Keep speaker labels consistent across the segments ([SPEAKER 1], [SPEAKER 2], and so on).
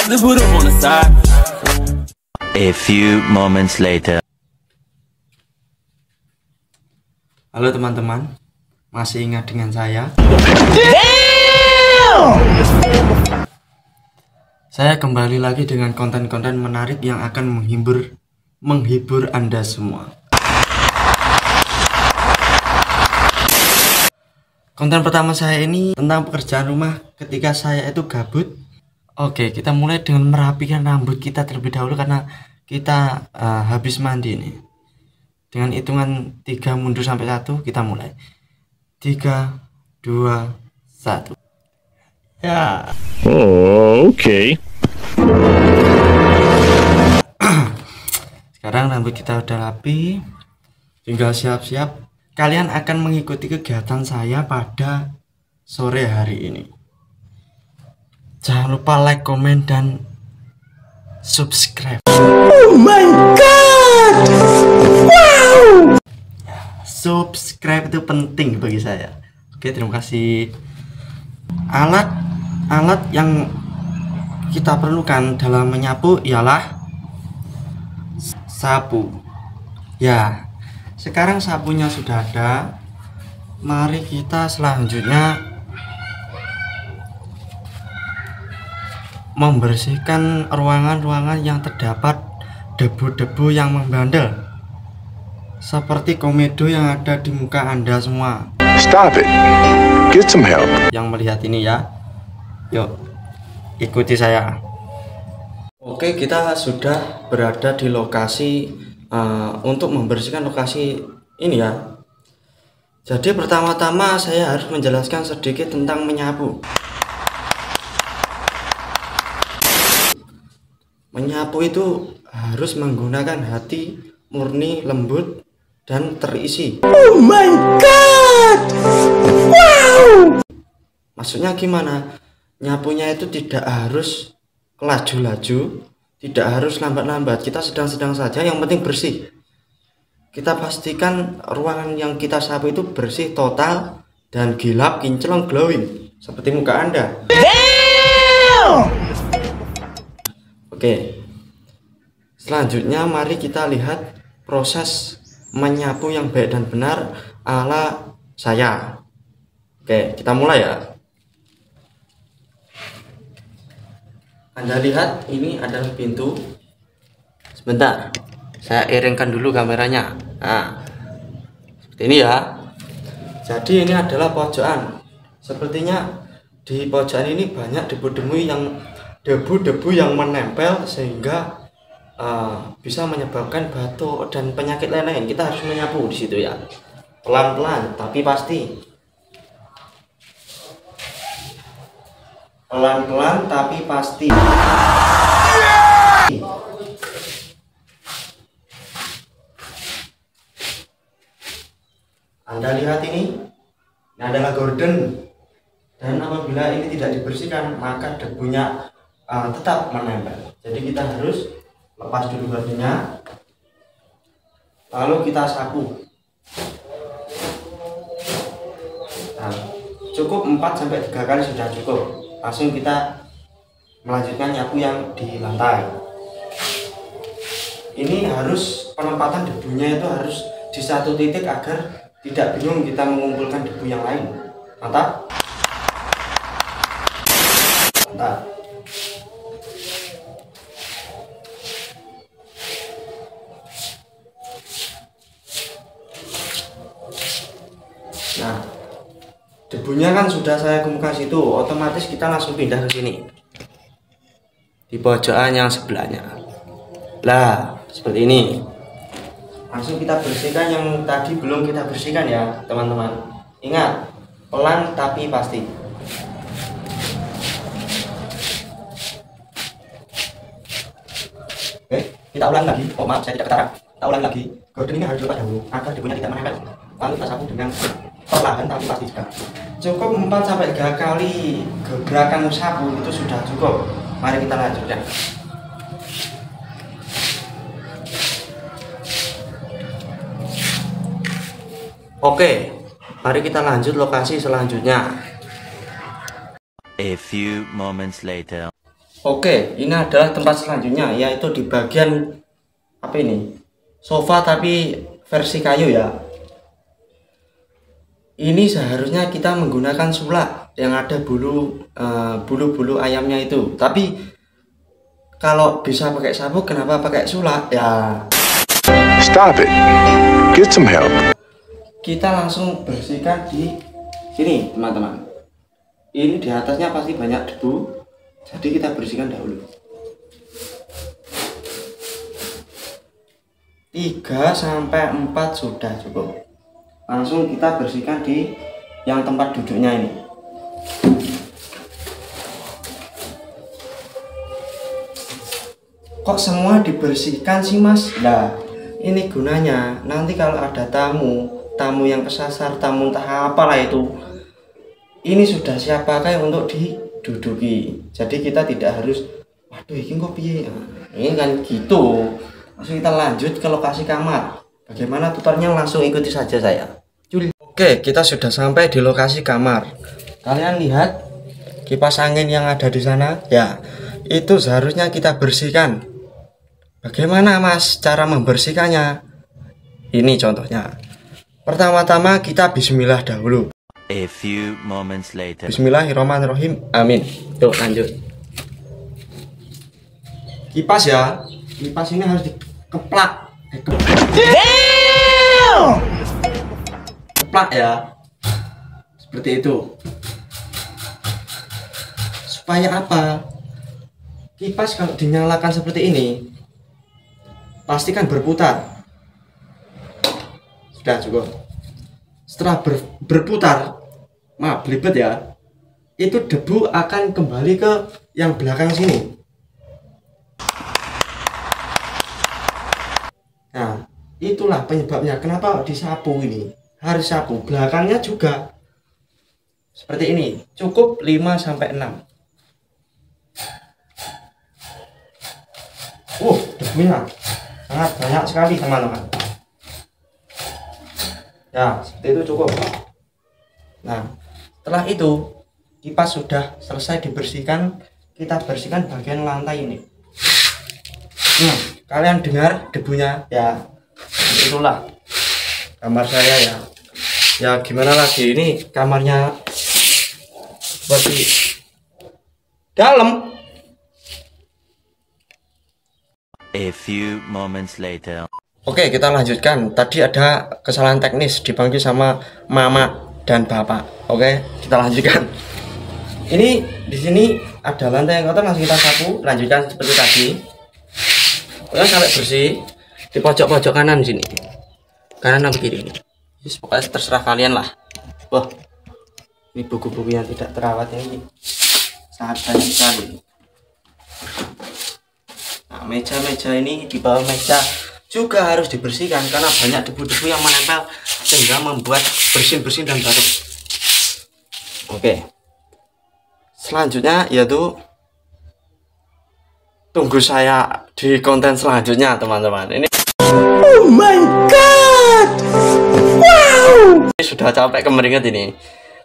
[SPEAKER 1] just put them on the side.
[SPEAKER 2] A few moments later.
[SPEAKER 3] Halo teman-teman, masih ingat dengan saya? Saya kembali lagi dengan konten-konten menarik yang akan menghibur Anda semua. Konten pertama saya ini tentang pekerjaan rumah ketika saya itu gabut. Oke, kita mulai dengan merapikan rambut kita terlebih dahulu karena kita habis mandi nih. Dengan hitungan 3 mundur sampai 1 kita mulai. 3, 2, 1. Ya.
[SPEAKER 2] Oh, oke.
[SPEAKER 3] Sekarang rambut kita udah rapi, tinggal siap-siap. Kalian akan mengikuti kegiatan saya pada sore hari ini. Jangan lupa like, komen, dan subscribe. Oh my god! Wow! Subscribe itu penting bagi saya. Oke, terima kasih. Alat yang kita perlukan dalam menyapu ialah sapu. Ya, sekarang sapunya sudah ada. Mari kita selanjutnya membersihkan ruangan-ruangan yang terdapat debu-debu yang membandel, seperti komedo yang ada di muka Anda semua.
[SPEAKER 4] Stop it. Get some help.
[SPEAKER 3] Yang melihat ini ya, yuk ikuti saya. Oke, kita sudah berada di lokasi untuk membersihkan lokasi ini ya. Jadi pertama-tama saya harus menjelaskan sedikit tentang menyapu. Menyapu itu harus menggunakan hati murni, lembut, dan terisi. Oh my god! Wow! Maksudnya gimana? Nyapunya itu tidak harus laju-laju, tidak harus lambat-lambat. Kita sedang-sedang saja, yang penting bersih. Kita pastikan ruangan yang kita sapu itu bersih total dan gilap, kinclong, glowing seperti muka Anda. Oke, selanjutnya mari kita lihat proses menyapu yang baik dan benar ala saya. Oke, kita mulai ya. Anda lihat ini adalah pintu. Sebentar, saya iringkan dulu kameranya. Nah, seperti ini ya. Jadi ini adalah pojokan. Sepertinya di pojokan ini banyak debu-debu yang menempel sehingga bisa menyebabkan batuk dan penyakit lain-lain. Kita harus menyapu di situ ya, pelan-pelan tapi pasti. Pelan-pelan tapi pasti. Anda lihat ini adalah gorden, dan apabila ini tidak dibersihkan maka debunya tetap menempel. Jadi kita harus lepas dulu gordennya, lalu kita sapu. Nah, cukup 4-3 kali sudah cukup. Langsung kita melanjutkan nyapu yang di lantai. Ini harus penempatan debunya itu harus di satu titik agar tidak bingung kita mengumpulkan debu yang lain. Mantap. Mantap. Nah, debunya kan sudah saya kumpulkan situ, otomatis kita langsung pindah ke sini di pojokan yang sebelahnya. Lah, seperti ini. Langsung kita bersihkan yang tadi belum kita bersihkan ya, teman-teman. Ingat, pelan tapi pasti. Oke, kita ulang lagi. Oh maaf, saya tidak ketara. Kita ulang lagi. Gorden ini harus dilepas dahulu agar debunya tidak menempel. Lalu kita sapu dengan perlahan tapi pasti juga. Cukup 4-3 kali gebrakan sapu itu sudah cukup. Mari kita lanjutkan. Oke, mari kita lanjut lokasi selanjutnya.
[SPEAKER 2] A few moments later.
[SPEAKER 3] Oke, ini adalah tempat selanjutnya, yaitu di bagian apa ini? Sofa tapi versi kayu ya. Ini seharusnya kita menggunakan sulak yang ada bulu-bulu ayamnya itu. Tapi kalau bisa pakai sabuk, kenapa pakai sulak? Ya.
[SPEAKER 4] Stop it. Get some help.
[SPEAKER 3] Kita langsung bersihkan di sini, teman-teman. Ini di atasnya pasti banyak debu, jadi kita bersihkan dahulu. 3-4 sudah cukup. Langsung kita bersihkan di yang tempat duduknya ini. Kok semua dibersihkan sih mas? Nah, ini gunanya nanti kalau ada tamu yang kesasar, tamu entah apalah itu, ini sudah siap pakai untuk diduduki. Jadi kita tidak harus, waduh ini kok piye? Ini kan gitu. Langsung kita lanjut ke lokasi kamar. Bagaimana tutornya, langsung ikuti saja saya. Oke, kita sudah sampai di lokasi kamar. Kalian lihat kipas angin yang ada di sana? Ya, itu seharusnya kita bersihkan. Bagaimana mas cara membersihkannya? Ini contohnya. Pertama-tama kita bismillah dahulu.
[SPEAKER 2] A few moments later.
[SPEAKER 3] Bismillahirrahmanirrahim. Amin. Tuh lanjut. Kipas ya. Kipas ini harus dikeplak. Keplak ya. Seperti itu. Supaya apa? Kipas kalau dinyalakan seperti ini, pasti kan berputar. Sudah cukup. Setelah berputar, maaf belibet ya, itu debu akan kembali ke yang belakang sini. Nah, itulah penyebabnya kenapa disapu ini. Harus sapu belakangnya juga. Seperti ini, cukup 5-6. Debunya sangat banyak sekali teman-teman. Ya, seperti itu cukup. Nah, setelah itu kipas sudah selesai dibersihkan, kita bersihkan bagian lantai ini. Nah, kalian dengar debunya ya? Itulah kamar saya ya. Ya gimana lagi, ini kamarnya seperti dalam.
[SPEAKER 2] A few moments later.
[SPEAKER 3] Oke, kita lanjutkan. Tadi ada kesalahan teknis dipanggil sama mama dan bapak. Oke, kita lanjutkan. Ini di sini ada lantai yang kotor, langsung kita sapu. Lanjutkan seperti tadi. Oke, sampai bersih. Di pojok-pojok kanan sini. Kanan atau kiri ini. Pokoknya terserah kalian lah. Wah, ini buku-buku yang tidak terawat ini sangat banyak sekali. Nah, meja-meja ini, di bawah meja juga harus dibersihkan karena banyak debu-debu yang menempel sehingga membuat bersin-bersin dan batuk. Oke, selanjutnya yaitu tunggu saya di konten selanjutnya teman-teman. Ini oh my god, wow, ini sudah capek kemeringat ini.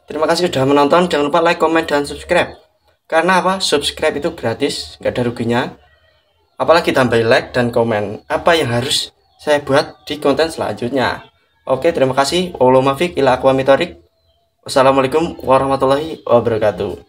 [SPEAKER 3] Terima kasih sudah menonton. Jangan lupa like, comment, dan subscribe. Karena apa? Subscribe itu gratis, nggak ada ruginya. Apalagi tambah like dan komen apa yang harus saya buat di konten selanjutnya. Oke, terima kasih. Wallahu muwaffiq ila aqwamit thoriq. Wassalamualaikum warahmatullahi wabarakatuh.